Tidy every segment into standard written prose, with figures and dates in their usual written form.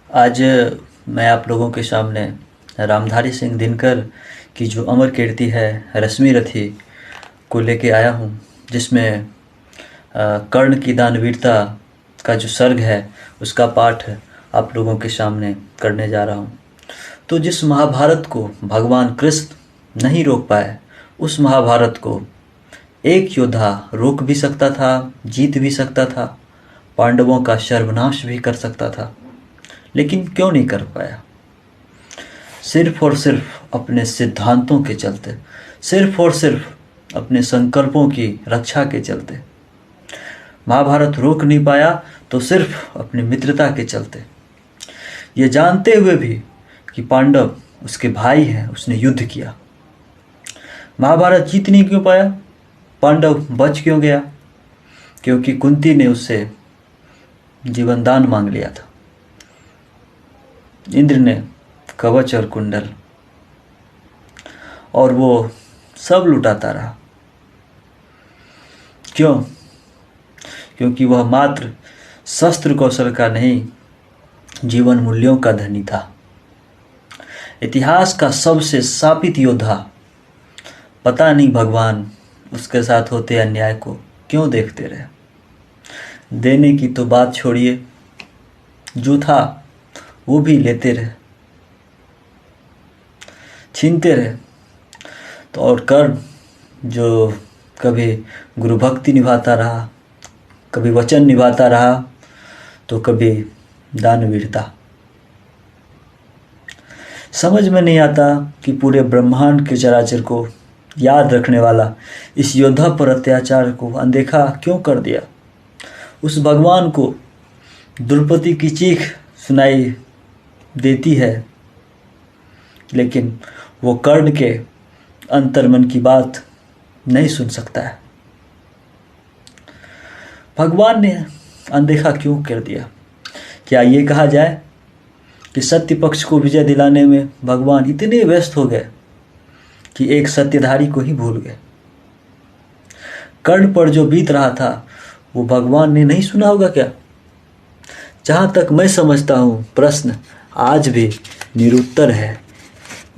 आज मैं आप लोगों के सामने रामधारी सिंह दिनकर की जो अमर कीर्ति है रश्मि रथी को लेके आया हूँ, जिसमें कर्ण की दानवीरता का जो सर्ग है उसका पाठ आप लोगों के सामने करने जा रहा हूँ। तो जिस महाभारत को भगवान कृष्ण नहीं रोक पाए, उस महाभारत को एक योद्धा रोक भी सकता था, जीत भी सकता था, पांडवों का सर्वनाश भी कर सकता था, लेकिन क्यों नहीं कर पाया? सिर्फ और सिर्फ अपने सिद्धांतों के चलते, सिर्फ और सिर्फ अपने संकल्पों की रक्षा के चलते। महाभारत रोक नहीं पाया तो सिर्फ अपनी मित्रता के चलते। ये जानते हुए भी कि पांडव उसके भाई हैं, उसने युद्ध किया। महाभारत जीत नहीं क्यों पाया? पांडव बच क्यों गया? क्योंकि कुंती ने उससे जीवन दान मांग लिया था। इंद्र ने कवच और कुंडल, और वो सब लुटाता रहा। क्यों? क्योंकि वह मात्र शस्त्र कौशल का नहीं, जीवन मूल्यों का धनी था। इतिहास का सबसे शापित योद्धा, पता नहीं भगवान उसके साथ होते अन्याय को क्यों देखते रहे। देने की तो बात छोड़िए, जो था वो भी लेते रहे, छीनते रहे। तो और कर्ण जो कभी गुरु भक्ति निभाता रहा, कभी वचन निभाता रहा, तो कभी दानवीरता। समझ में नहीं आता कि पूरे ब्रह्मांड के चराचर को याद रखने वाला इस योद्धा पर अत्याचार को अनदेखा क्यों कर दिया। उस भगवान को द्रौपदी की चीख सुनाई देती है, लेकिन वो कर्ण के अंतर्मन की बात नहीं सुन सकता है। भगवान ने अनदेखा क्यों कर दिया? क्या ये कहा जाए कि सत्य पक्ष को विजय दिलाने में भगवान इतने व्यस्त हो गए कि एक सत्यधारी को ही भूल गए? कर्ण पर जो बीत रहा था वो भगवान ने नहीं सुना होगा क्या? जहाँ तक मैं समझता हूँ, प्रश्न आज भी निरुत्तर है।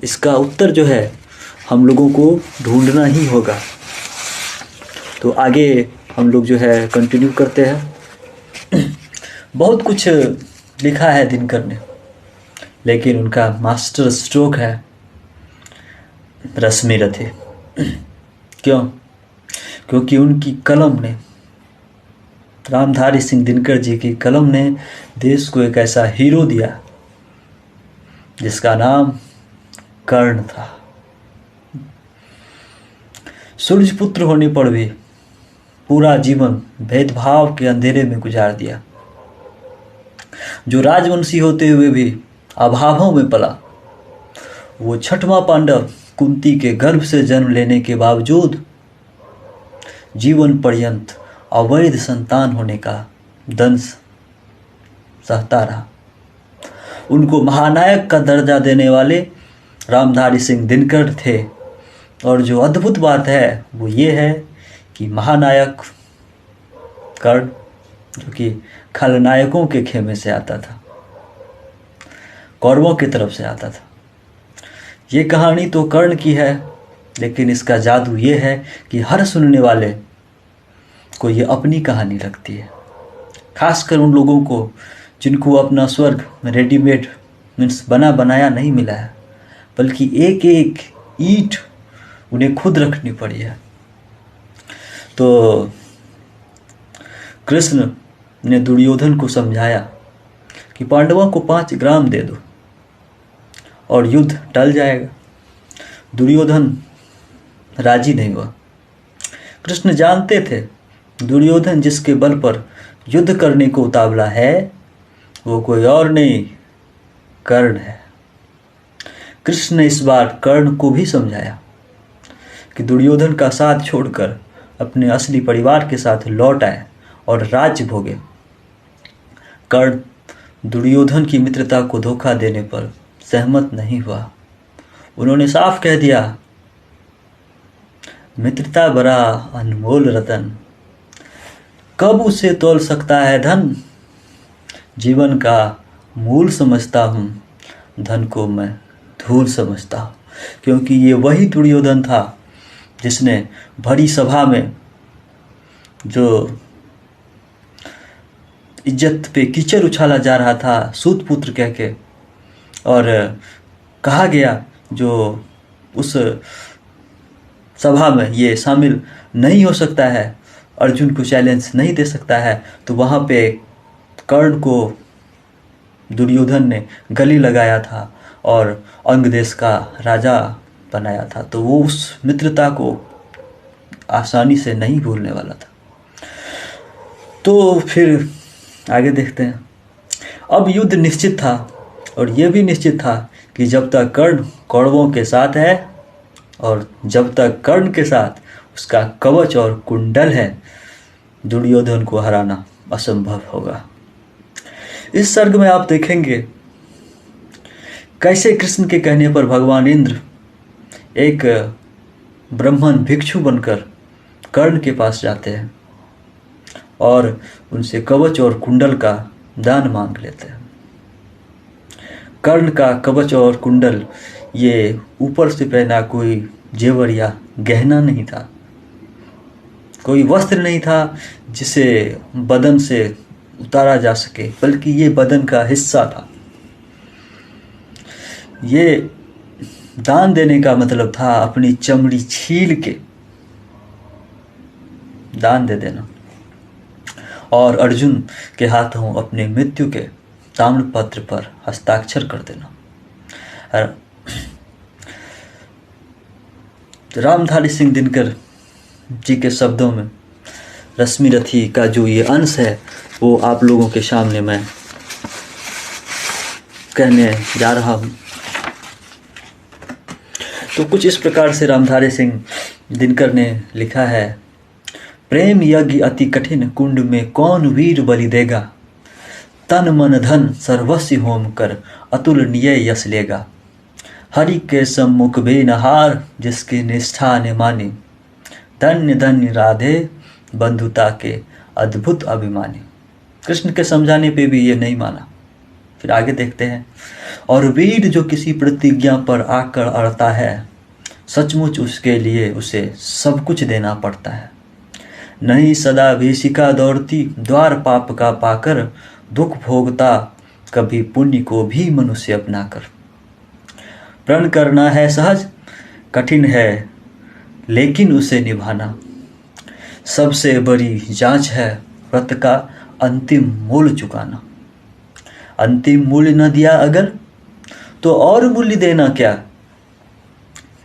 इसका उत्तर जो है हम लोगों को ढूंढना ही होगा। तो आगे हम लोग जो है कंटिन्यू करते हैं। बहुत कुछ लिखा है दिनकर ने, लेकिन उनका मास्टर स्ट्रोक है रश्मि रथी। क्यों? क्योंकि उनकी कलम ने, रामधारी सिंह दिनकर जी की कलम ने देश को एक ऐसा हीरो दिया जिसका नाम कर्ण था। सूर्यपुत्र होने पर भी पूरा जीवन भेदभाव के अंधेरे में गुजार दिया। जो राजवंशी होते हुए भी अभावों में पला, वो छठवां पांडव कुंती के गर्भ से जन्म लेने के बावजूद जीवन पर्यंत अवैध संतान होने का दंश सहता रहा। उनको महानायक का दर्जा देने वाले रामधारी सिंह दिनकर थे। और जो अद्भुत बात है वो ये है कि महानायक कर्ण, जो कि खलनायकों के खेमे से आता था, कौरवों की तरफ से आता था। ये कहानी तो कर्ण की है, लेकिन इसका जादू ये है कि हर सुनने वाले को ये अपनी कहानी लगती है। खासकर उन लोगों को जिनको अपना स्वर्ग रेडीमेड मीन्स बना बनाया नहीं मिला है, बल्कि एक एक ईंट उन्हें खुद रखनी पड़ी है। तो कृष्ण ने दुर्योधन को समझाया कि पांडवों को 5 ग्राम दे दो और युद्ध टल जाएगा। दुर्योधन राजी नहीं हुआ। कृष्ण जानते थे दुर्योधन जिसके बल पर युद्ध करने को उतावला है वो कोई और नहीं, कर्ण है। कृष्ण ने इस बार कर्ण को भी समझाया कि दुर्योधन का साथ छोड़कर अपने असली परिवार के साथ लौट आए और राज्य भोगे। कर्ण दुर्योधन की मित्रता को धोखा देने पर सहमत नहीं हुआ। उन्होंने साफ कह दिया, मित्रता बड़ा अनमोल रतन, कब उसे तोल सकता है धन। जीवन का मूल समझता हूँ, धन को मैं धूल समझता हूँ। क्योंकि ये वही दुर्योधन था जिसने बड़ी सभा में जो इज्जत पे कीचड़ उछाला जा रहा था सूत पुत्र कह के, और कहा गया जो उस सभा में ये शामिल नहीं हो सकता है, अर्जुन को चैलेंज नहीं दे सकता है, तो वहाँ पे कर्ण को दुर्योधन ने गले लगाया था और अंग देश का राजा बनाया था। तो वो उस मित्रता को आसानी से नहीं भूलने वाला था। तो फिर आगे देखते हैं। अब युद्ध निश्चित था और यह भी निश्चित था कि जब तक कर्ण कौरवों के साथ है और जब तक कर्ण के साथ उसका कवच और कुंडल है, दुर्योधन को हराना असंभव होगा। इस सर्ग में आप देखेंगे कैसे कृष्ण के कहने पर भगवान इंद्र एक ब्राह्मण भिक्षु बनकर कर्ण के पास जाते हैं और उनसे कवच और कुंडल का दान मांग लेते हैं। कर्ण का कवच और कुंडल ये ऊपर से पहना कोई जेवर या गहना नहीं था, कोई वस्त्र नहीं था जिसे बदन से उतारा जा सके, बल्कि ये बदन का हिस्सा था। ये दान देने का मतलब था अपनी चमड़ी छील के दान दे देना और अर्जुन के हाथों अपने मृत्यु के ताम्रपत्र पर हस्ताक्षर कर देना। रामधारी सिंह दिनकर जी के शब्दों में रश्मि रथी का जो ये अंश है वो आप लोगों के सामने मैं कहने जा रहा हूँ। तो कुछ इस प्रकार से रामधारी सिंह दिनकर ने लिखा है। प्रेम यज्ञ अति कठिन, कुंड में कौन वीर बलि देगा। तन मन धन सर्वस्व होम कर, अतुलनीय यश लेगा। हरि के सम्मुख बेनहार, जिसकी निष्ठा ने मानी। धन्य धन्य राधे, बंधुता के अद्भुत अभिमानी। कृष्ण के समझाने पे भी ये नहीं माना। फिर आगे देखते हैं। और वीर जो किसी प्रतिज्ञा पर आकर अड़ता है, सचमुच उसके लिए उसे सब कुछ देना पड़ता है। नहीं सदा भीषिका दौड़ती, द्वार पाप का पाकर। दुख भोगता कभी पुण्य को भी मनुष्य अपना कर। प्रण करना है सहज, कठिन है लेकिन उसे निभाना। सबसे बड़ी जांच है व्रत का अंतिम मूल्य चुकाना। अंतिम मूल्य न दिया अगर, तो और मूल्य देना क्या।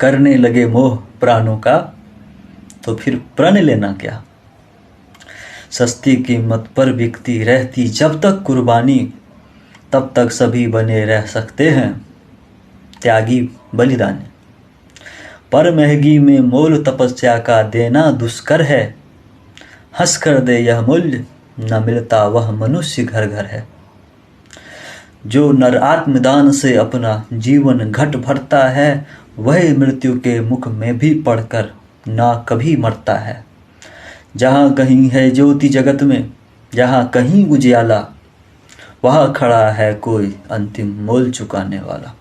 करने लगे मोह प्राणों का, तो फिर प्रण लेना क्या। सस्ती कीमत पर बिकती रहती जब तक कुर्बानी, तब तक सभी बने रह सकते हैं त्यागी बलिदानी। पर महंगी में मोल तपस्या का देना दुष्कर है। हंस कर दे यह मूल्य, न मिलता वह मनुष्य घर घर है। जो नर आत्मदान से अपना जीवन घट भरता है, वह मृत्यु के मुख में भी पड़कर ना कभी मरता है। जहाँ कहीं है ज्योति जगत में, जहाँ कहीं उजियाला, वहाँ खड़ा है कोई अंतिम मोल चुकाने वाला।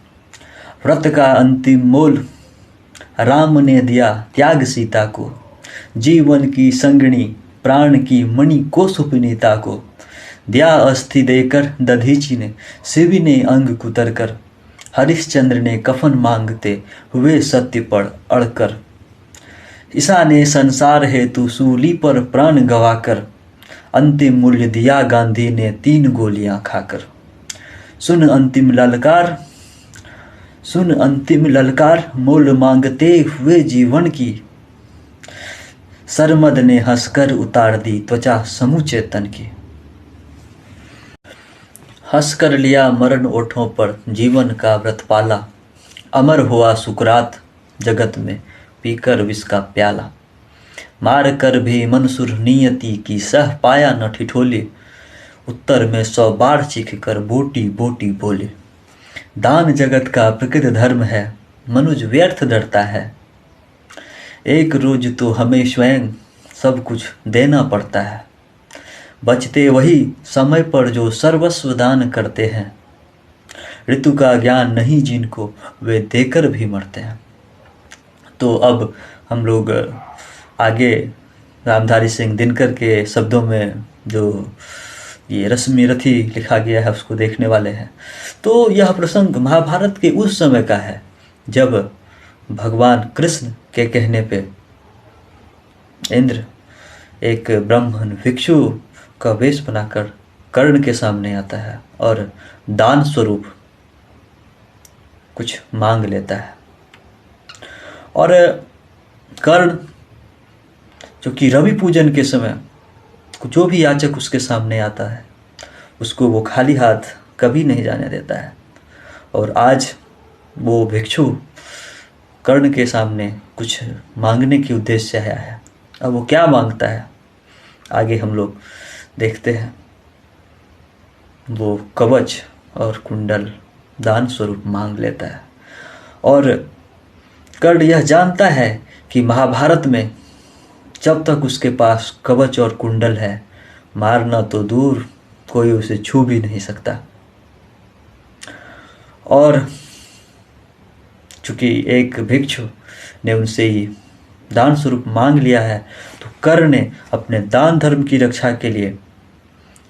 व्रत का अंतिम मोल राम ने दिया त्याग सीता को। जीवन की संगणी प्राण की मणि को सुपनीता को। दिया अस्थि देकर दधीची ने, शिव ने अंग कुतर कर। हरिश्चंद्र ने कफन मांगते हुए सत्य पर अड़कर। ईसा ने संसार हेतु सूली पर प्राण गवाकर। अंतिम मूल्य दिया गांधी ने 3 गोलियां खाकर। सुन अंतिम ललकार, सुन अंतिम ललकार, मोल मांगते हुए जीवन की। सरमद ने हंसकर उतार दी त्वचा समूचे तन की। हंस कर लिया मरण ओठों पर, जीवन का व्रत पाला। अमर हुआ सुकरात जगत में, पीकर विष का प्याला। मार कर भी मनसुर नियति की, सह पाया न ठिठोले। उत्तर में 100 बार चीख कर बोटी बोटी बोले। दान जगत का प्रकृत धर्म है, मनुज व्यर्थ डरता है। एक रोज तो हमें स्वयं सब कुछ देना पड़ता है। बचते वही समय पर जो सर्वस्व दान करते हैं। ऋतु का ज्ञान नहीं जिनको, वे देकर भी मरते हैं। तो अब हम लोग आगे रामधारी सिंह दिनकर के शब्दों में जो ये रश्मि रथी लिखा गया है उसको देखने वाले हैं। तो यह प्रसंग महाभारत के उस समय का है जब भगवान कृष्ण के कहने पे इंद्र एक ब्राह्मण भिक्षु का वेश बनाकर कर्ण के सामने आता है और दान स्वरूप कुछ मांग लेता है। और कर्ण जो कि रवि पूजन के समय जो भी याचक उसके सामने आता है उसको वो खाली हाथ कभी नहीं जाने देता है। और आज वो भिक्षु कर्ण के सामने कुछ मांगने के उद्देश्य से आया है। अब वो क्या मांगता है आगे हम लोग देखते हैं। वो कवच और कुंडल दान स्वरूप मांग लेता है। और कर्ण यह जानता है कि महाभारत में जब तक उसके पास कवच और कुंडल है, मारना तो दूर, कोई उसे छू भी नहीं सकता। और चूंकि एक भिक्षु ने उनसे ही दान स्वरूप मांग लिया है, तो कर्ण ने अपने दान धर्म की रक्षा के लिए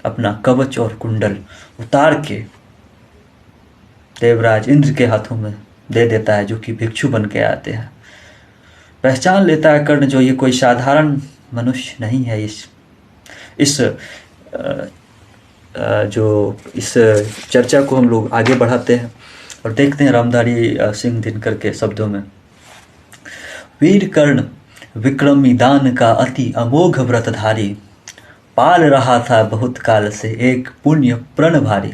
अपना कवच और कुंडल उतार के देवराज इंद्र के हाथों में दे देता है, जो कि भिक्षु बन के आते हैं। पहचान लेता है कर्ण जो ये कोई साधारण मनुष्य नहीं है। इस चर्चा को हम लोग आगे बढ़ाते हैं और देखते हैं रामधारी सिंह दिनकर के शब्दों में। वीर कर्ण विक्रमी दान का अति अमोघ व्रतधारी, पाल रहा था बहुत काल से एक पुण्य प्रण भारी।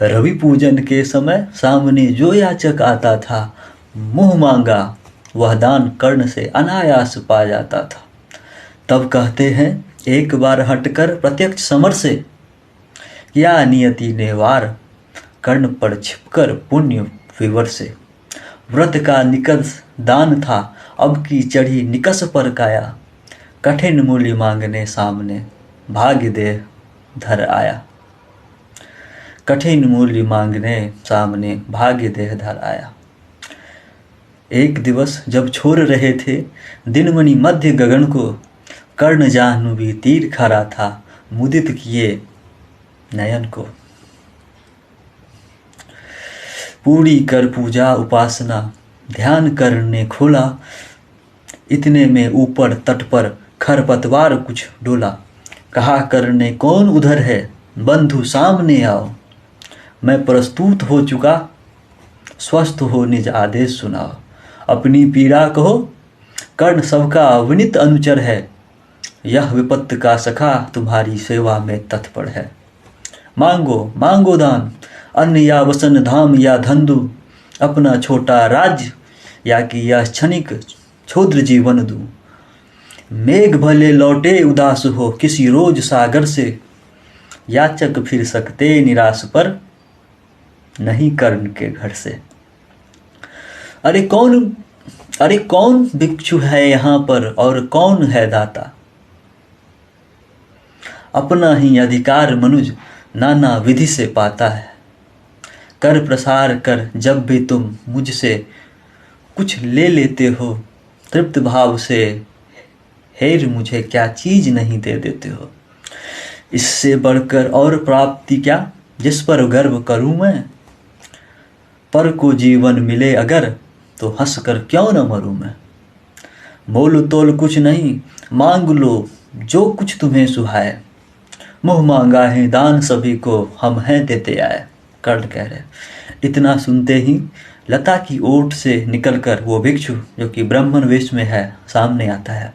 रवि पूजन के समय सामने जो याचक आता था, मुँह मांगा वह दान कर्ण से अनायास पा जाता था। तब कहते हैं एक बार हटकर प्रत्यक्ष समर से, या नियति ने वार कर्ण पर छिपकर पुण्य विवर से। व्रत का निकस दान था अब की चढ़ी निकस पर काया, कठिन मूल्य मांगने सामने भाग्य देह धर आया। कठिन मूल्य मांगने सामने भाग्य देह धर आया। एक दिवस जब छोड़ रहे थे दिनमणि मध्य गगन को, कर्ण जाह्नवी तीर खरा था मुदित किए नयन को। पूरी कर पूजा उपासना ध्यान करने खोला, इतने में ऊपर तट पर खरपतवार कुछ डोला। कहा करने कौन उधर है, बंधु सामने आओ। मैं प्रस्तुत हो चुका, स्वस्थ हो निज आदेश सुनाओ। अपनी पीड़ा कहो, कर्ण सबका विनीत अनुचर है। यह विपत्त का सखा तुम्हारी सेवा में तत्पर है। मांगो मांगो दान, अन्न या वसन धाम या धंधु, अपना छोटा राज्य या कि यह क्षणिक क्षुद्र जीवन दूं। मेघ भले लौटे उदास हो किसी रोज सागर से, याचक फिर सकते निराश पर नहीं कर्ण के घर से। अरे कौन भिक्षु है यहाँ पर और कौन है दाता। अपना ही अधिकार मनुज नाना विधि से पाता है। कर प्रसार कर जब भी तुम मुझसे कुछ ले लेते हो, तृप्त भाव से हेर मुझे क्या चीज नहीं दे देते हो। इससे बढ़कर और प्राप्ति क्या, जिस पर गर्व करूं मैं। पर को जीवन मिले अगर, तो हंस कर क्यों न मरूं मैं। मोल तोल कुछ नहीं, मांग लो जो कुछ तुम्हें सुहाए। मुँह मांगा है दान सभी को, हम हैं देते आए। कर्ण कह रहे। इतना सुनते ही लता की ओट से निकलकर वो भिक्षु जो कि ब्राह्मण वेश में है सामने आता है।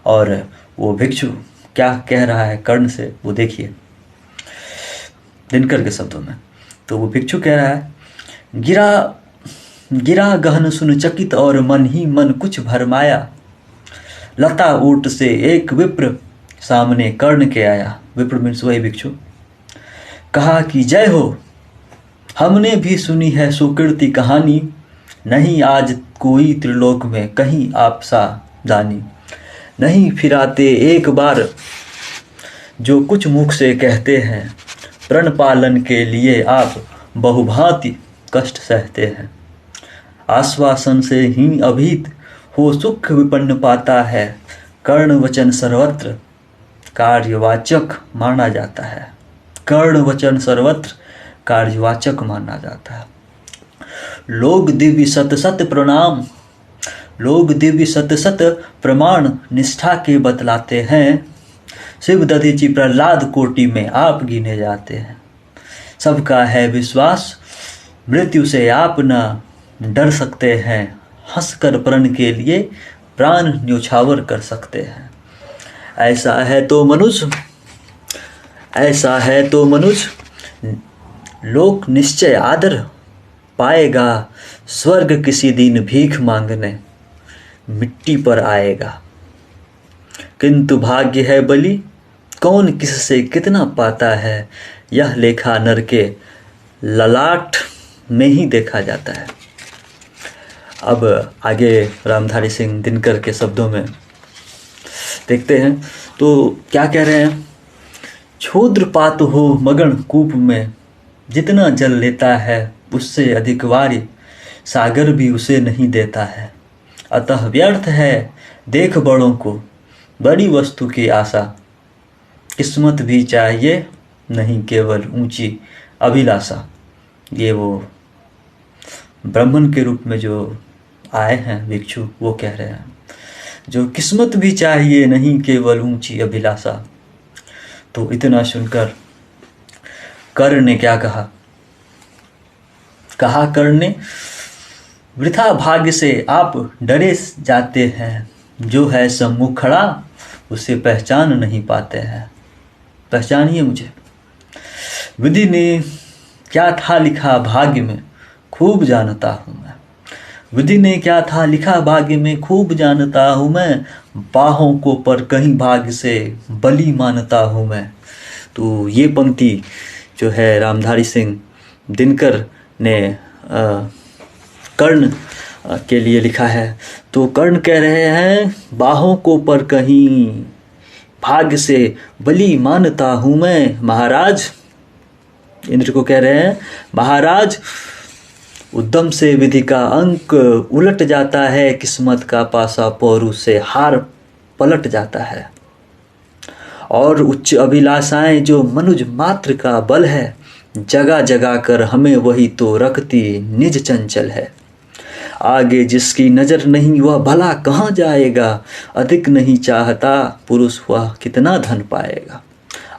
और वो भिक्षु क्या कह रहा है कर्ण से, वो देखिए दिनकर के शब्दों में। तो वो भिक्षु कह रहा है, गिरा गहन सुन चकित और मन ही मन कुछ भरमाया। लता ऊट से एक विप्र सामने कर्ण के आया। विप्र मीन्स वही भिक्षु। कहा कि जय हो, हमने भी सुनी है सुकृति कहानी। नहीं आज कोई त्रिलोक में कहीं आप सा दानी। नहीं फिराते एक बार जो कुछ मुख से कहते हैं, प्रण पालन के लिए आप बहुभांति कष्ट सहते हैं। आश्वासन से ही अभीत हो सुख विपन्न पाता है। कर्ण वचन सर्वत्र कार्यवाचक माना जाता है। कर्ण वचन सर्वत्र कार्यवाचक माना जाता है। लोग दिव्य सत सत प्रणाम, लोग दिव्य सत सत प्रमाण निष्ठा के बतलाते हैं। शिव दधीचि प्रहलाद कोटि में आप गिने जाते हैं। सबका है विश्वास मृत्यु से आप न डर सकते हैं। हंसकर प्रण के लिए प्राण न्योछावर कर सकते हैं। ऐसा है तो मनुष्य, ऐसा है तो मनुष्य लोक निश्चय आदर पाएगा। स्वर्ग किसी दिन भीख मांगने मिट्टी पर आएगा। किंतु भाग्य है बलि कौन किससे कितना पाता है। यह लेखा नर के ललाट में ही देखा जाता है। अब आगे रामधारी सिंह दिनकर के शब्दों में देखते हैं तो क्या कह रहे हैं। क्षुद्रपात हो मगन कूप में, जितना जल लेता है उससे अधिक वारी सागर भी उसे नहीं देता है। अतः व्यर्थ है देख बड़ों को बड़ी वस्तु की आशा। किस्मत भी चाहिए नहीं केवल ऊंची अभिलाषा। ये वो ब्राह्मण के रूप में जो आए हैं भिक्षु, वो कह रहे हैं जो किस्मत भी चाहिए नहीं केवल ऊंची अभिलाषा। तो इतना सुनकर कर्ण ने क्या कहा। कहा कर्ण ने, वृथा भाग्य से आप डरे जाते हैं। जो है सम्मुख खड़ा उसे पहचान नहीं पाते हैं। पहचानिए मुझे। विधि ने क्या था लिखा भाग्य में खूब जानता हूँ मैं। विधि ने क्या था लिखा भाग्य में खूब जानता हूँ मैं। बाहों को पर कहीं भाग्य से बलि मानता हूँ मैं। तो ये पंक्ति जो है रामधारी सिंह दिनकर ने कर्ण के लिए लिखा है। तो कर्ण कह रहे हैं बाहों को पर कहीं भाग्य से बलि मानता हूँ मैं। महाराज इंद्र को कह रहे हैं महाराज उद्यम से विधि का अंक उलट जाता है। किस्मत का पासा पौरु से हार पलट जाता है। और उच्च अभिलाषाएं जो मनुज मात्र का बल है। जगा जगा कर हमें वही तो रखती निज चंचल है। आगे जिसकी नज़र नहीं वह भला कहाँ जाएगा। अधिक नहीं चाहता पुरुष वह कितना धन पाएगा।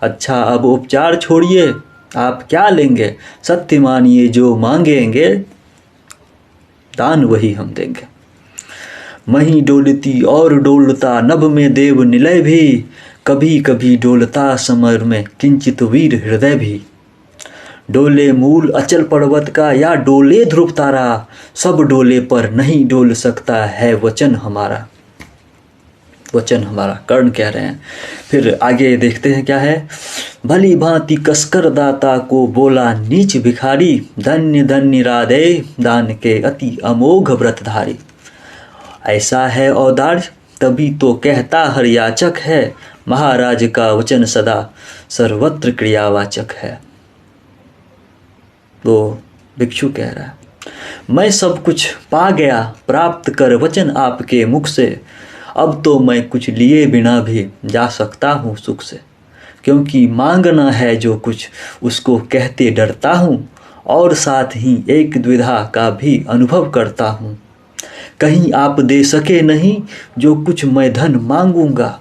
अच्छा अब उपचार छोड़िए आप क्या लेंगे। सत्य मानिए जो मांगेंगे दान वही हम देंगे। मही डोलती और डोलता नभ में देव निलय भी। कभी कभी डोलता समर में किंचित वीर हृदय भी। डोले मूल अचल पर्वत का या डोले ध्रुव तारा। सब डोले पर नहीं डोल सकता है वचन हमारा। वचन हमारा कर्ण कह रहे हैं। फिर आगे देखते हैं क्या है। भली भांति कसकर दाता को बोला नीच भिखारी। धन्य धन्य राधे दान के अति अमोघ व्रतधारी। ऐसा है औदार्य तभी तो कहता हर याचक है। महाराज का वचन सदा सर्वत्र क्रियावाचक है। वो भिक्षु कह रहा है मैं सब कुछ पा गया प्राप्त कर वचन आपके मुख से। अब तो मैं कुछ लिए बिना भी जा सकता हूँ सुख से। क्योंकि मांगना है जो कुछ उसको कहते डरता हूँ। और साथ ही एक द्विधा का भी अनुभव करता हूँ। कहीं आप दे सके नहीं जो कुछ मैं धन मांगूंगा।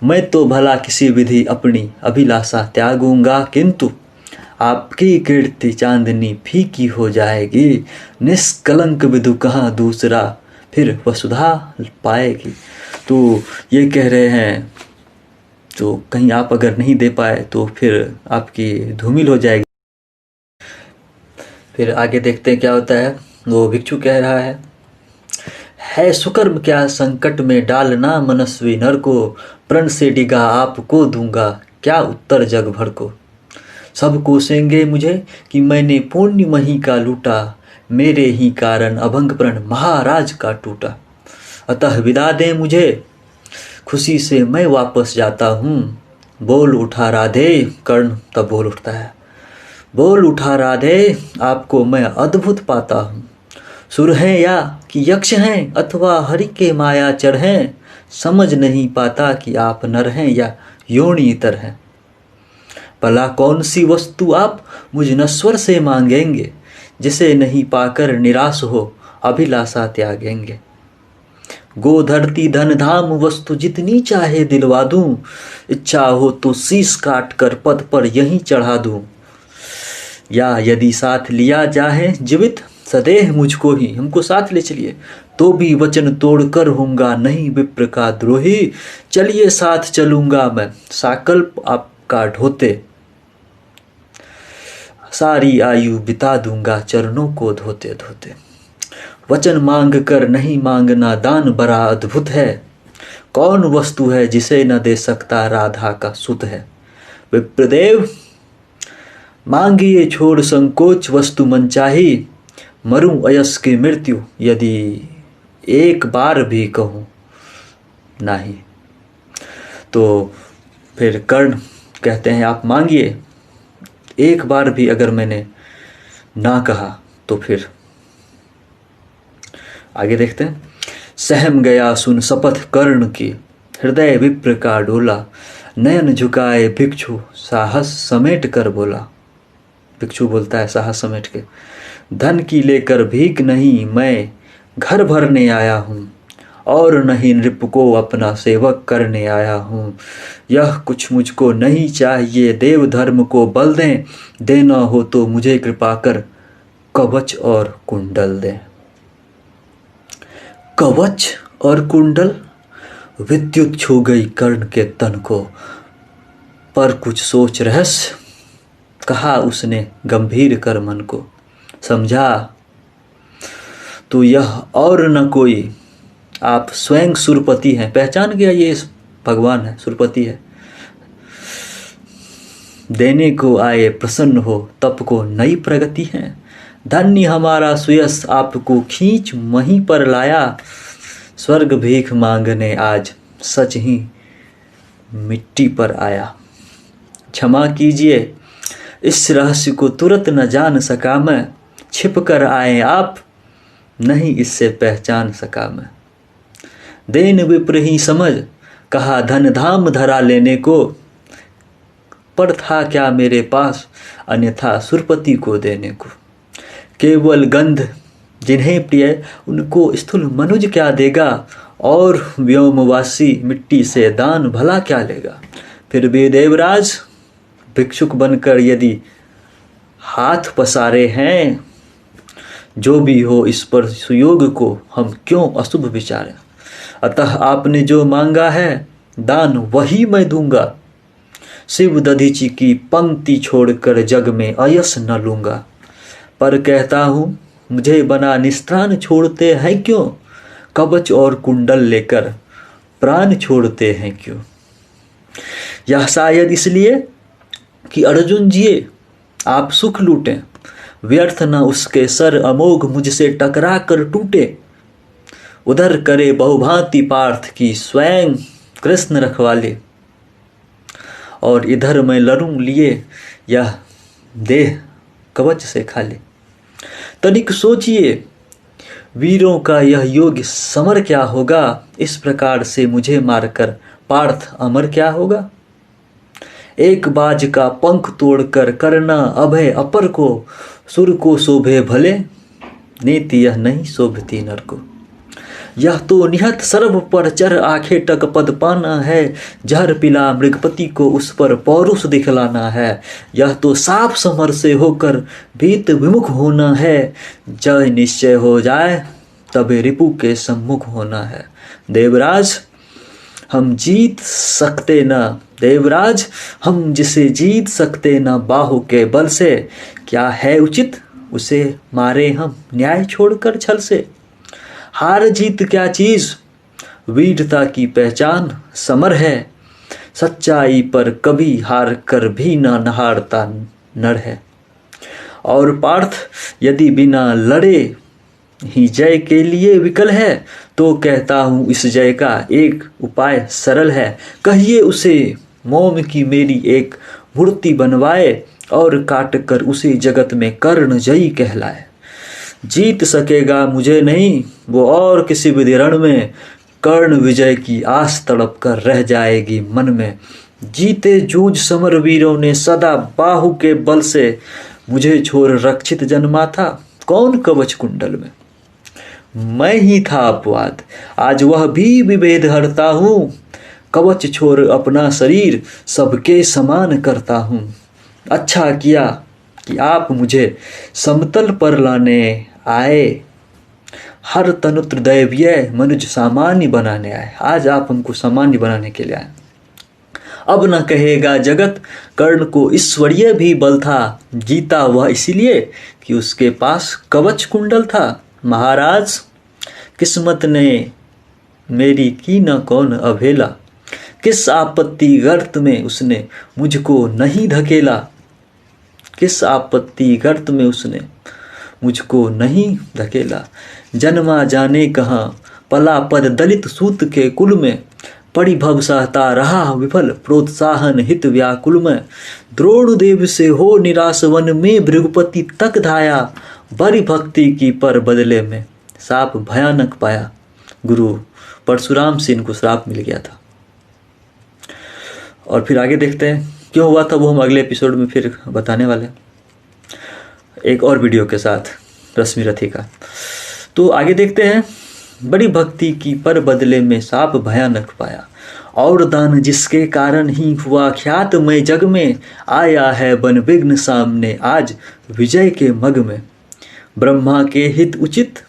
मैं तो भला किसी विधि अपनी अभिलाषा त्यागूंगा। किंतु आपकी कीर्ति चांदनी फीकी हो जाएगी। निष्कलंक विधु कहाँ दूसरा फिर वसुधा पाएगी। तो ये कह रहे हैं तो कहीं आप अगर नहीं दे पाए तो फिर आपकी धूमिल हो जाएगी। फिर आगे देखते हैं क्या होता है। वो भिक्षु कह रहा है सुकर्म क्या संकट में डालना मनस्वी नर को। प्रण से डिगा आपको दूंगा क्या उत्तर जग भर को। सब कोसेंगे मुझे कि मैंने पुण्य मही का लूटा। मेरे ही कारण अभंग प्रण महाराज का टूटा। अतः विदा दें मुझे खुशी से मैं वापस जाता हूँ। बोल उठा राधे कर्ण तब बोल उठता है बोल उठा राधे, आपको मैं अद्भुत पाता हूँ। सुर हैं या कि यक्ष हैं अथवा हरि के माया चढ़ हैं, समझ नहीं पाता कि आप नर हैं या योनितर हैं। भला कौन सी वस्तु आप मुझ नश्वर से मांगेंगे, जिसे नहीं पाकर निराश हो अभिलाषा त्यागेंगे। गो धरती धन धाम वस्तु जितनी चाहे दिलवा दूं, इच्छा हो तो शीश काट कर पद पर यहीं चढ़ा दूं। या यदि साथ लिया जाए जीवित सदैह मुझको ही, हमको साथ ले चलिए, तो भी वचन तोड़कर होऊंगा नहीं विप्र का द्रोही। चलिए साथ चलूंगा मैं साकल्प आपका ढोते, सारी आयु बिता दूंगा चरणों को धोते धोते। वचन मांग कर नहीं मांगना दान बड़ा अद्भुत है, कौन वस्तु है जिसे न दे सकता राधा का सुत है। विप्रदेव मांगिए छोड़ संकोच वस्तु मन चाही, मरूं अयस की मृत्यु यदि एक बार भी कहूँ नहीं। तो फिर कर्ण कहते हैं आप मांगिए, एक बार भी अगर मैंने ना कहा तो फिर आगे देखते हैं। सहम गया सुन शपथ कर्ण की, हृदय विप्र का डोला, नयन झुकाए भिक्षु साहस समेट कर बोला। भिक्षु बोलता है साहस समेट के, धन की लेकर भीख नहीं मैं घर भरने आया हूँ, और नहीं नृप को अपना सेवक करने आया हूँ। यह कुछ मुझको नहीं चाहिए, देव धर्म को बल दें, देना हो तो मुझे कृपा कर कवच और कुंडल दें। कवच और कुंडल, विद्युत छू गई कर्ण के तन को, पर कुछ सोच रहस्य कहा उसने गंभीर कर मन को। समझा तो यह और न कोई, आप स्वयं सुरपति हैं। पहचान गया ये भगवान है, सुरपति है। देने को आए प्रसन्न हो, तप को नई प्रगति है। धन्य हमारा सुयस आपको खींच वहीं पर लाया, स्वर्ग भीख मांगने आज सच ही मिट्टी पर आया। क्षमा कीजिए इस रहस्य को तुरंत न जान सका मैं, छिप कर आए आप नहीं इससे पहचान सका मैं। देन विप्र ही समझ कहा धन धाम धरा लेने को, पर था क्या मेरे पास अन्यथा सुरपति को देने को। केवल गंध जिन्हें प्रिय उनको स्थूल मनुज क्या देगा, और व्योमवासी मिट्टी से दान भला क्या लेगा। फिर भी देवराज भिक्षुक बनकर यदि हाथ पसारे हैं, जो भी हो इस पर सुयोग को हम क्यों अशुभ विचारें। अतः आपने जो मांगा है दान वही मैं दूंगा, शिव दधीचि की पंक्ति छोड़कर जग में अयस न लूंगा। पर कहता हूँ मुझे बना निस्त्राण छोड़ते हैं क्यों, कवच और कुंडल लेकर प्राण छोड़ते हैं क्यों। यह शायद इसलिए कि अर्जुन जिए आप सुख लूटें, व्यर्थ न उसके सर अमोघ मुझसे टकरा कर टूटे। उधर करे बहुभांति पार्थ की स्वयं कृष्ण रखवाले, और इधर मैं लड़ूं लिए यह देह कवच से खाले। तनिक सोचिए वीरों का यह योग समर क्या होगा, इस प्रकार से मुझे मारकर पार्थ अमर क्या होगा। एक बाज का पंख तोड़कर करना अभय अपर को, सुर को शोभे भले नीति यह नहीं शोभती नर को। यह तो निहत सर्व पर चर आखे टक पद पाना है, जहर पिला मृगपति को उस पर पौरुष दिखलाना है। यह तो साफ समर से होकर भीत विमुख होना है, जय निश्चय हो जाए तबे रिपु के सम्मुख होना है। देवराज हम जीत सकते न, देवराज हम जिसे जीत सकते न बाहु के बल से, क्या है उचित उसे मारे हम न्याय छोड़कर छल से। हार जीत क्या चीज वीरता की पहचान समर है, सच्चाई पर कभी हार कर भी ना नहारता नर है। और पार्थ यदि बिना लड़े ही जय के लिए विकल है, तो कहता हूँ इस जय का एक उपाय सरल है। कहिए उसे मोम की मेरी एक मूर्ति बनवाए, और काट कर उसी जगत में कर्ण जयी कहलाए। जीत सकेगा मुझे नहीं वो और किसी विधि रण में, कर्ण विजय की आस तड़प कर रह जाएगी मन में। जीते जूझ समर वीरों ने सदा बाहु के बल से, मुझे छोड़ रक्षित जन्मा था कौन कवच कुंडल में। मैं ही था अपवाद आज वह भी विभेद हरता हूँ, कवच छोड़ अपना शरीर सबके समान करता हूँ। अच्छा किया कि आप मुझे समतल पर लाने आए, हर तनुत्र दैवीय मनुज सामान्य बनाने आए। आज आप हमको सामान्य बनाने के लिए आए। अब न कहेगा जगत कर्ण को ईश्वरीय भी बल था, जीता वह इसलिए कि उसके पास कवच कुंडल था। महाराज किस्मत ने मेरी की न कौन अवहेला, किस आपत्ति गर्त में उसने मुझको नहीं धकेला। किस आपत्ति गर्त में उसने मुझको नहीं धकेला। जन्मा जाने कहाँ पला पद दलित सूत के कुल में, पड़ी भव सहता रहा विफल प्रोत्साहन हित व्याकुल में। द्रोण देव से हो निराश वन में भृगुपति तक धाया, बड़ी भक्ति की पर बदले में साप भयानक पाया। गुरु परशुराम से इनको श्राप मिल गया था। और फिर आगे देखते हैं क्यों हुआ था, वो हम अगले एपिसोड में फिर बताने वाले हैं एक और वीडियो के साथ रश्मि रथी का। तो आगे देखते हैं। बड़ी भक्ति की पर बदले में साप भयानक पाया, और दान जिसके कारण ही हुआ ख्यात मैं जग में, आया है बन विघ्न सामने आज विजय के मग में। ब्रह्मा के हित उचित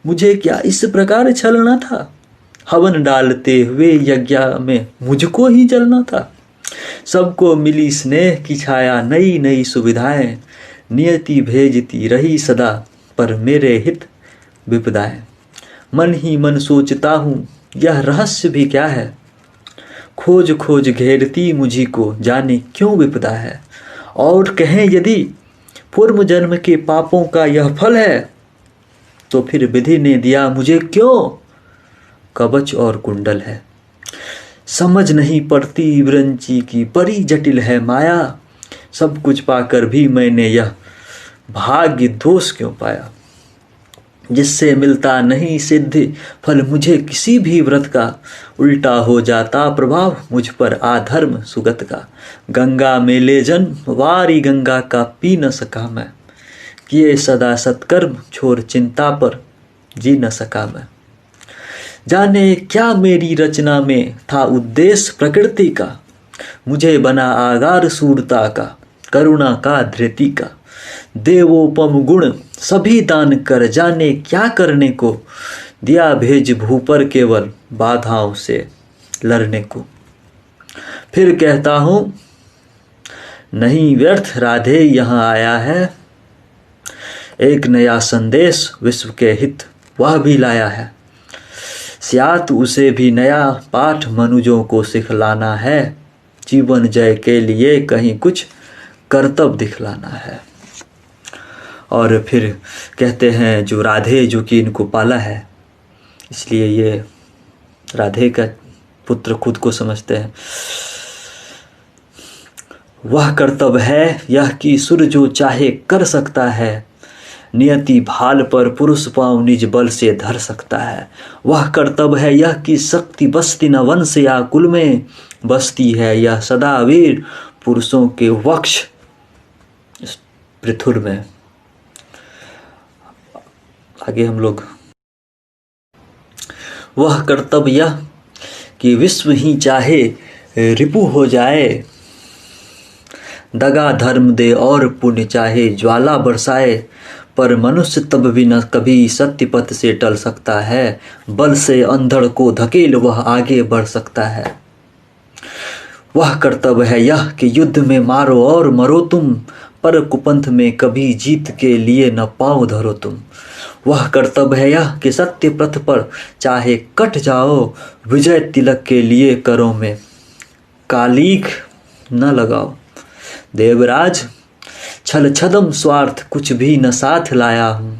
मुझे क्या इस प्रकार छलना था, हवन डालते हुए यज्ञ में मुझको ही जलना था। सबको मिली स्नेह की छाया नई नई सुविधाएं, नियति भेजती रही सदा पर मेरे हित विपदाएं। मन ही मन सोचता हूँ यह रहस्य भी क्या है, खोज खोज घेरती मुझी को जाने क्यों विपदा है। और कहें यदि पूर्व जन्म के पापों का यह फल है, तो फिर विधि ने दिया मुझे क्यों कवच और कुंडल है। समझ नहीं पड़ती विरंची की बड़ी जटिल है माया, सब कुछ पाकर भी मैंने यह भाग्य दोष क्यों पाया। जिससे मिलता नहीं सिद्धि फल मुझे किसी भी व्रत का, उल्टा हो जाता प्रभाव मुझ पर आधर्म सुगत का। गंगा में ले जन्म वारी गंगा का पी न सका मैं, किए सदा सत्कर्म छोड़ चिंता पर जी न सका मैं। जाने क्या मेरी रचना में था उद्देश्य प्रकृति का, मुझे बना आगार सूरता का करुणा का धृति का। देवोपम गुण सभी दान कर जाने क्या करने को, दिया भेज भूपर केवल बाधाओं से लड़ने को। फिर कहता हूँ नहीं व्यर्थ राधे यहाँ आया है, एक नया संदेश विश्व के हित वह भी लाया है। स्यात उसे भी नया पाठ मनुजों को सिखलाना है, जीवन जय के लिए कहीं कुछ कर्तव्य दिखलाना है। और फिर कहते हैं जो राधे जो कि इनको पाला है, इसलिए ये राधे का पुत्र खुद को समझते हैं। वह कर्तव्य है यह कि सुर जो चाहे कर सकता है, नियति भाल पर पुरुष पाँव निज बल से धर सकता है। वह कर्तव्य है यह कि शक्ति बसती न वंश या कुल में, बसती है यह सदा वीर पुरुषों के वक्ष पृथुर में। आगे हम लोग वह कर्तव्य यह कि विश्व ही चाहे रिपु हो जाए, दगा धर्म दे और पुण्य चाहे ज्वाला बरसाए, पर मनुष्य तब भी न कभी सत्य पथ से टल सकता है, बल से अंधड़ को धकेल वह आगे बढ़ सकता है। वह कर्तव्य है यह कि युद्ध में मारो और मरो तुम, पर कुपंथ में कभी जीत के लिए न पाँव धरो तुम। वह कर्तव्य है यह कि सत्य पथ पर चाहे कट जाओ, विजय तिलक के लिए करो में कालीख न लगाओ। देवराज छल छदम स्वार्थ कुछ भी न साथ लाया हूँ,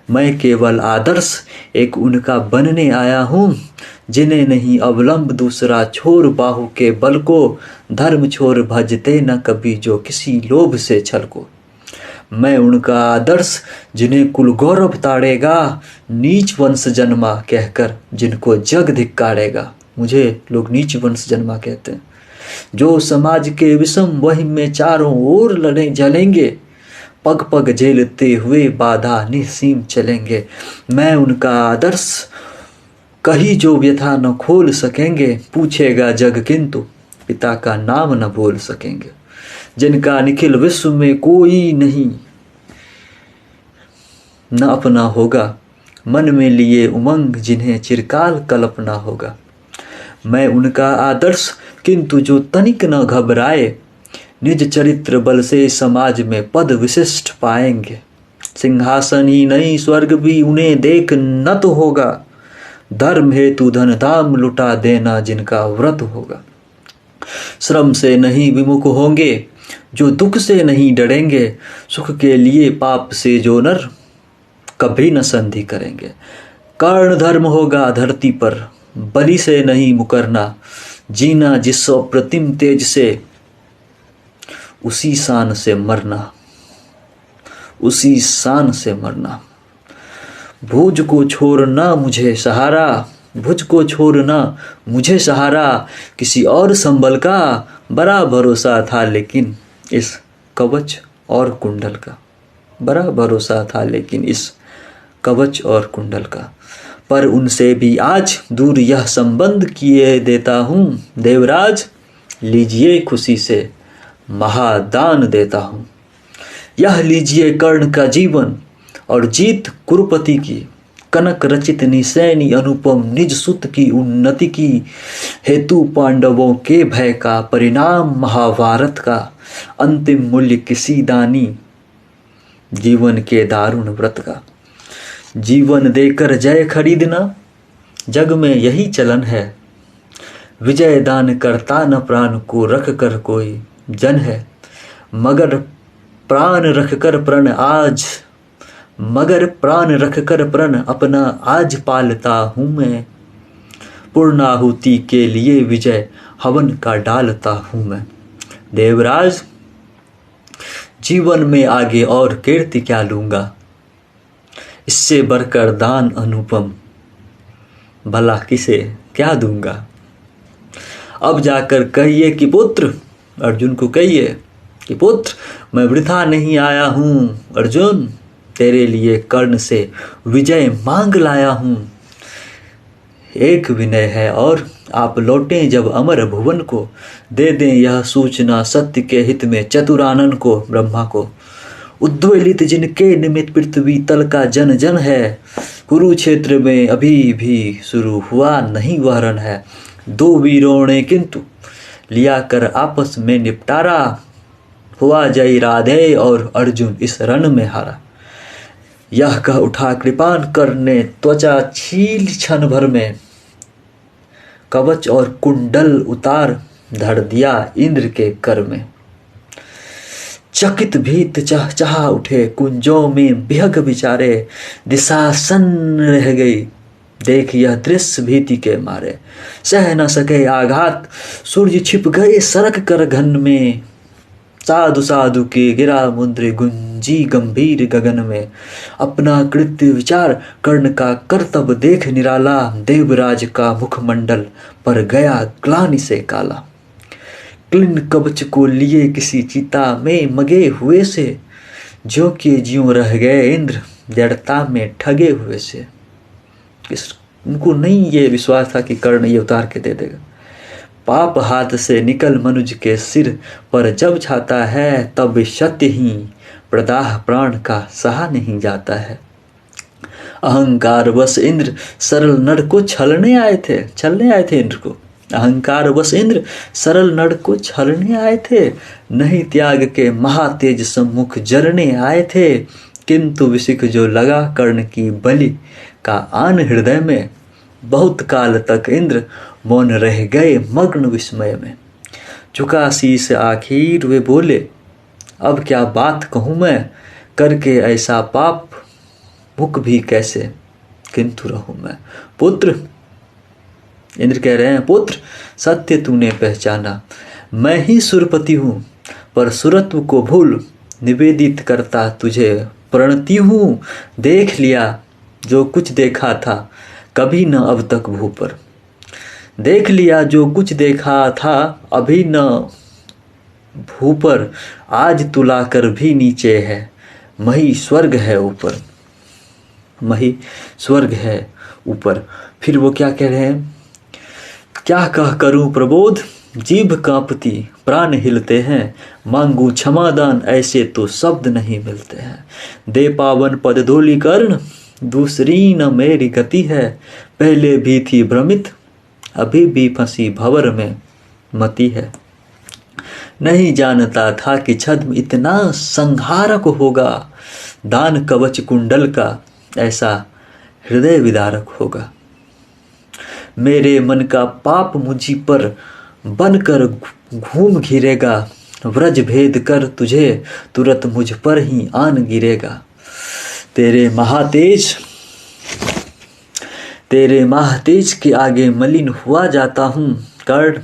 मैं केवल आदर्श एक उनका बनने आया हूँ। जिन्हें नहीं अवलंब दूसरा छोर बाहु के बल को, धर्म छोर भजते न कभी जो किसी लोभ से छल को। मैं उनका आदर्श जिन्हें कुल गौरव ताड़ेगा, नीच वंश जन्मा कहकर जिनको जग धिक्कारेगा। मुझे लोग नीच वंश जन्मा कहते हैं। जो समाज के विषम वही में चारों ओर लड़े जलेंगे, पग पग झेलते हुए बाधा निस्सीम चलेंगे। मैं उनका आदर्श कहीं जो व्यथा न खोल सकेंगे, पूछेगा जग किंतु पिता का नाम न बोल सकेंगे। जिनका निखिल विश्व में कोई नहीं न अपना होगा, मन में लिए उमंग जिन्हें चिरकाल कल्पना होगा। मैं उनका आदर्श किंतु जो तनिक न घबराए, निज चरित्र बल से समाज में पद विशिष्ट पाएंगे। सिंहासन ही नहीं स्वर्ग भी उन्हें देख न तो होगा, धर्म हेतु धन धाम लुटा देना जिनका व्रत होगा। श्रम से नहीं विमुख होंगे जो दुख से नहीं डरेंगे, सुख के लिए पाप से जो नर कभी न संधि करेंगे। कर्ण धर्म होगा धरती पर, बलि से नहीं मुकरना, जीना जिस अप्रतिम तेज से उसी शान से मरना, उसी शान से मरना। भुज को छोड़ना मुझे सहारा, भुज को छोड़ना मुझे सहारा, किसी और संबल का बड़ा भरोसा था लेकिन इस कवच और कुंडल का। बड़ा भरोसा था लेकिन इस कवच और कुंडल का। पर उनसे भी आज दूर यह संबंध किए देता हूँ, देवराज लीजिए खुशी से महादान देता हूँ। यह लीजिए कर्ण का जीवन और जीत कुरुपति की, कनक रचित निसैनी अनुपम निज सुत की उन्नति की, हेतु पांडवों के भय का परिणाम महाभारत का, अंतिम मूल्य किसी दानी जीवन के दारुण व्रत का। जीवन देकर जय खरीदना जग में यही चलन है, विजय दान करता न प्राण को रख कर कोई जन है। मगर प्राण रख कर प्रण आज, मगर प्राण रख कर प्रण अपना आज पालता हूँ मैं, पूर्णाहुति के लिए विजय हवन का डालता हूँ मैं। देवराज जीवन में आगे और कीर्ति क्या लूँगा, इससे बढ़कर दान अनुपम भला किसे क्या दूंगा। अब जाकर कहिए कि पुत्र, अर्जुन को कहिए कि पुत्र मैं वृथा नहीं आया हूँ, अर्जुन तेरे लिए कर्ण से विजय मांग लाया हूँ। एक विनय है और आप लौटें जब अमर भुवन को, दे दें यह सूचना सत्य के हित में चतुरानन को, ब्रह्मा को। उद्वेलित जिनके निमित्त पृथ्वी तल का जन जन है, कुरुक्षेत्र में अभी भी शुरू हुआ नहीं वह रण है। दो वीरों ने किंतु लिया कर आपस में निपटारा, हुआ जय राधे और अर्जुन इस रण में हारा। यह कह उठा कृपान करने त्वचा छील क्षण भर में, कवच और कुंडल उतार धर दिया इंद्र के कर में। चकित भीत चह उठे कुंजों में विहग विचारे, दिशा सन्न रह गई देख यह दृश्य भीति के मारे। सह न सके आघात सूर्य छिप गए सरक कर घन में, साधु साधु के गिरा मुद्रे गुंजी गंभीर गगन में। अपना कृत्य विचार कर्ण का कर्तव्य देख निराला, देवराज का मुखमंडल पर गया ग्लानि से काला। क्लिन कवच को लिए किसी चिता में मगे हुए से, ज्यों के ज्यों रह गए इंद्र जड़ता में ठगे हुए से। उनको नहीं ये विश्वास था कि कर्ण ये उतार के दे देगा। पाप हाथ से निकल मनुज के सिर पर जब छाता है, तब सत्य ही प्रदाह प्राण का सहा नहीं जाता है। अहंकार वश इंद्र सरल नर को छलने आए थे इंद्र को। अहंकार वश इंद्र सरल नर को छलने आए थे, नहीं त्याग के महातेज सम्मुख जलने आए थे। किंतु विसिक जो लगा कर्ण की बलि का आन हृदय में, बहुत काल तक इंद्र मौन रह गए मग्न विस्मय में। झुका शीश आखिर वे बोले, अब क्या बात कहूँ मैं, करके ऐसा पाप मुख भी कैसे किंतु रहूँ मैं। पुत्र इंद्र कह रहे हैं, पुत्र सत्य तूने पहचाना, मैं ही सुरपति हूँ, पर सुरत्व को भूल निवेदित करता तुझे प्रणति हूँ। देख लिया जो कुछ देखा था, कभी न अब तक भू पर। देख लिया जो कुछ देखा था, अभी न भू पर। आज तुला कर भी नीचे है, मही स्वर्ग है ऊपर। मही स्वर्ग है ऊपर। फिर वो क्या कह रहे हैं, क्या कह करूं प्रबोध, जीभ कांपती प्राण हिलते हैं। मांगू क्षमादान, ऐसे तो शब्द नहीं मिलते हैं। दे पावन पद धूलि कर्ण, दूसरी न मेरी गति है। पहले भी थी भ्रमित, अभी भी फंसी भंवर में मति है। नहीं जानता था कि छद्म इतना संहारक होगा। दान कवच कुंडल का ऐसा हृदय विदारक होगा। मेरे मन का पाप मुझी पर बनकर घूम घिरेगा। व्रज भेद कर तुझे तुरंत मुझ पर ही आन गिरेगा। तेरे महातेज के आगे मलिन हुआ जाता हूँ। कर्ण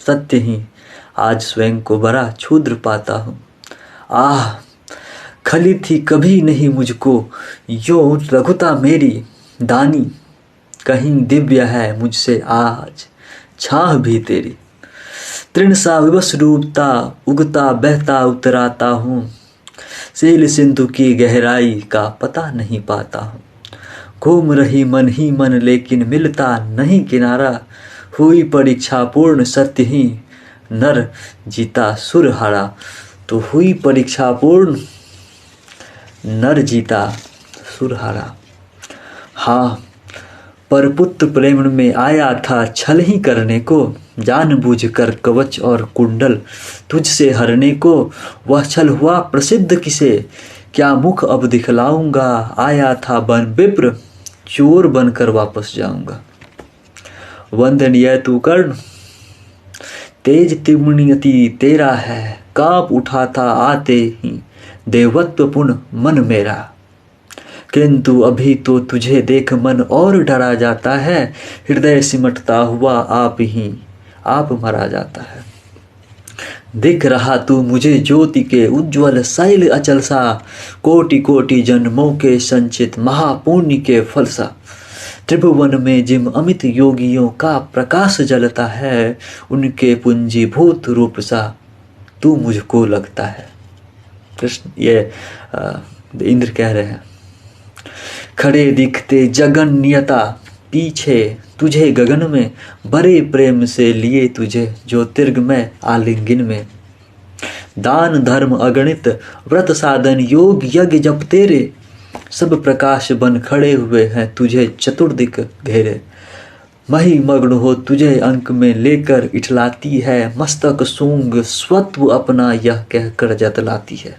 सत्य ही आज स्वयं को बड़ा क्षुद्र पाता हूँ। आह खली थी कभी नहीं मुझको यो रघुता मेरी दानी। कहीं दिव्य है मुझसे आज छाह भी तेरी। तृण सा विवश रूपता उगता बहता उतराता हूँ। सेल सिंधु की गहराई का पता नहीं पाता हूँ। घूम रही मन ही मन लेकिन मिलता नहीं किनारा। हुई परीक्षा पूर्ण सत्य ही नर जीता सुर हारा। तो हुई परीक्षा पूर्ण नर जीता सुर हारा। हाँ पर पुत्र प्रेम में आया था छल ही करने को। जानबूझ कर कवच और कुंडल तुझसे हरने को। वह छल हुआ प्रसिद्ध किसे, क्या मुख अब दिखलाऊंगा। आया था बन विप्र, चोर बनकर वापस जाऊंगा। वंदनीय तू कर्ण, तेज तिमनियति तेरा है। कांप उठा था आते ही देवत्व पुण्य मन मेरा। किंतु अभी तो तुझे देख मन और डरा जाता है। हृदय सिमटता हुआ आप मरा जाता है। दिख रहा तू मुझे ज्योति के उज्ज्वल शैल अचल सा। कोटि कोटि जन्मों के संचित महापुण्य के फल सा। त्रिभुवन में जिम अमित योगियों का प्रकाश जलता है। उनके पुंजीभूत रूप सा तू मुझको लगता है। कृष्ण ये इंद्र कह रहे हैं, खड़े दिखते जगन्यता पीछे तुझे गगन में। बड़े प्रेम से लिए तुझे ज्योतिर्गमय आलिंगन में। दान धर्म अगणित व्रत साधन योग यज्ञ जप तेरे। सब प्रकाश बन खड़े हुए हैं तुझे चतुर्दिक घेरे। मही मग्न हो तुझे अंक में लेकर इठलाती है। मस्तक सूंग स्वत्व अपना यह कहकर जतलाती है।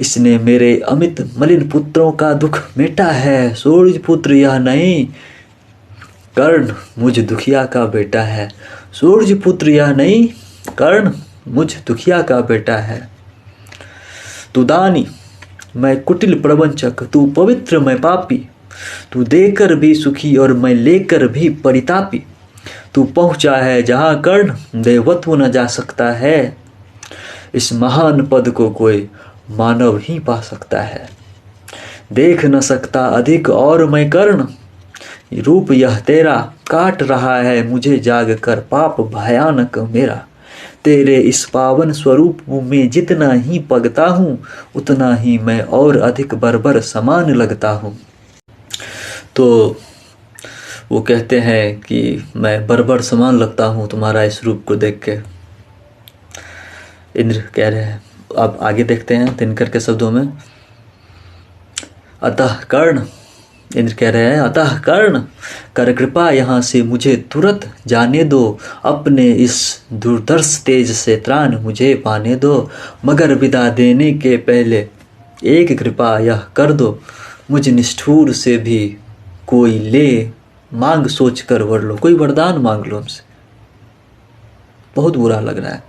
इसने मेरे अमित मलिन पुत्रों का दुख मेटा है। सूर्य पुत्र यह नहीं, कर्ण मुझ दुखिया का बेटा है। सूर्य पुत्र यह नहीं, कर्ण मुझ दुखिया का बेटा है। तू दानी मैं कुटिल प्रवंचक, तू पवित्र मैं पापी। तू देकर भी सुखी और मैं लेकर भी परितापी। तू पहुँचा है जहाँ कर्ण देवत्व न जा सकता है। इस महान पद को कोई मानव ही पा सकता है। देख न सकता अधिक और मैं कर्ण। रूप यह तेरा काट रहा है मुझे जाग कर पाप भयानक मेरा। तेरे इस पावन स्वरूप में जितना ही पगता हूँ, उतना ही मैं और अधिक बर्बर समान लगता हूँ। तो वो कहते हैं कि मैं बर्बर समान लगता हूँ तुम्हारा इस रूप को देख के। इंद्र कह रहे हैं, अब आगे देखते हैं दिनकर के शब्दों में। अतः कर्ण, इंद्र कह रहे हैं, अतः कर्ण कर कृपा यहाँ से मुझे तुरंत जाने दो। अपने इस दुर्धर्ष तेज से त्राण मुझे पाने दो। मगर विदा देने के पहले एक कृपा यह कर दो। मुझ निष्ठुर से भी कोई ले मांग सोच कर वर लो। कोई वरदान मांग लो हमसे। बहुत बुरा लग रहा है।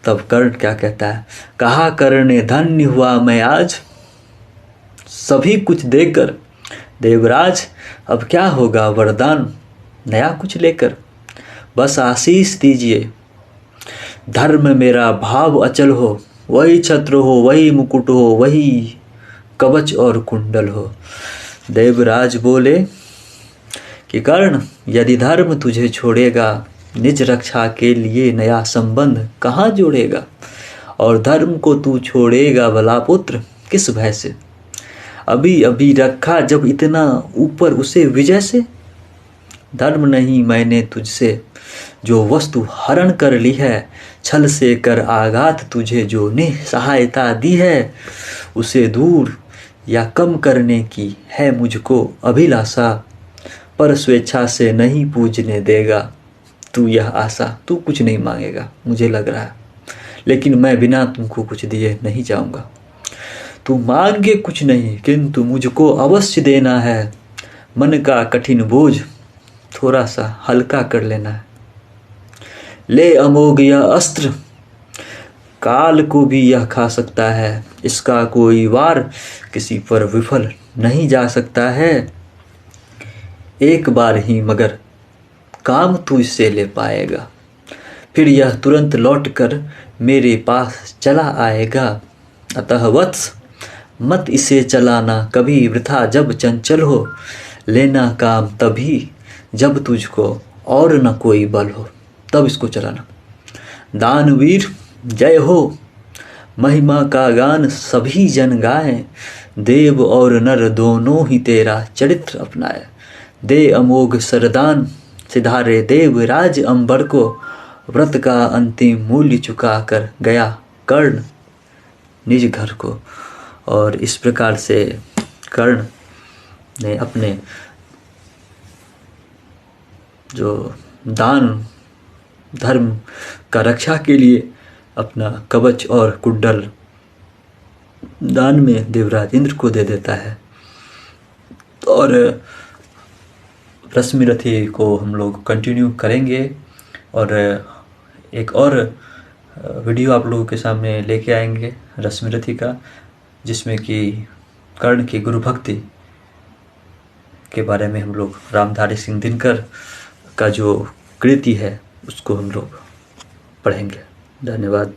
तब कर्ण क्या कहता है, कहा कर्ण धन्य हुआ मैं आज सभी कुछ देकर। देवराज अब क्या होगा वरदान, नया कुछ लेकर, बस आशीष दीजिए। धर्म मेरा भाव अचल हो, वही छत्र हो, वही मुकुट हो, वही कवच और कुंडल हो। देवराज बोले कि कर्ण, यदि धर्म तुझे छोड़ेगा, निज रक्षा के लिए नया संबंध कहाँ जोड़ेगा। और धर्म को तू छोड़ेगा भला पुत्र किस भय से, अभी अभी रखा जब इतना ऊपर उसे विजय से। धर्म नहीं मैंने तुझसे जो वस्तु हरण कर ली है, छल से कर आघात तुझे जो ने सहायता दी है, उसे दूर या कम करने की है मुझको अभिलाषा। पर स्वेच्छा से नहीं पूजने देगा तू यह आशा। तू कुछ नहीं मांगेगा मुझे लग रहा है, लेकिन मैं बिना तुमको कुछ दिए नहीं जाऊंगा। तू मांगे कुछ नहीं किंतु मुझको अवश्य देना है, मन का कठिन बोझ थोड़ा सा हल्का कर लेना है। ले अमोघ यह अस्त्र, काल को भी यह खा सकता है, इसका कोई वार किसी पर विफल नहीं जा सकता है। एक बार ही मगर काम तू इससे ले पाएगा, फिर यह तुरंत लौटकर मेरे पास चला आएगा। अतः वत्स मत इसे चलाना कभी वृथा, जब चंचल हो लेना काम तभी, जब तुझको और न कोई बल हो तब इसको चलाना। दानवीर जय हो, महिमा का गान सभी जन गाएं, देव और नर दोनों ही तेरा चरित्र अपनाए। दे अमोघ सरदान सिधारे देवराज अंबर को, व्रत का अंतिम मूल्य चुका कर गया कर्ण निज घर को। और इस प्रकार से कर्ण ने अपने जो दान धर्म का रक्षा के लिए अपना कवच और कुंडल दान में देवराज इंद्र को दे देता है। और रश्मिरथी को हम लोग कंटिन्यू करेंगे और एक और वीडियो आप लोगों के सामने लेके आएंगे रश्मिरथी का, जिसमें कि कर्ण की गुरु भक्ति के बारे में हम लोग रामधारी सिंह दिनकर का जो कृति है उसको हम लोग पढ़ेंगे। धन्यवाद।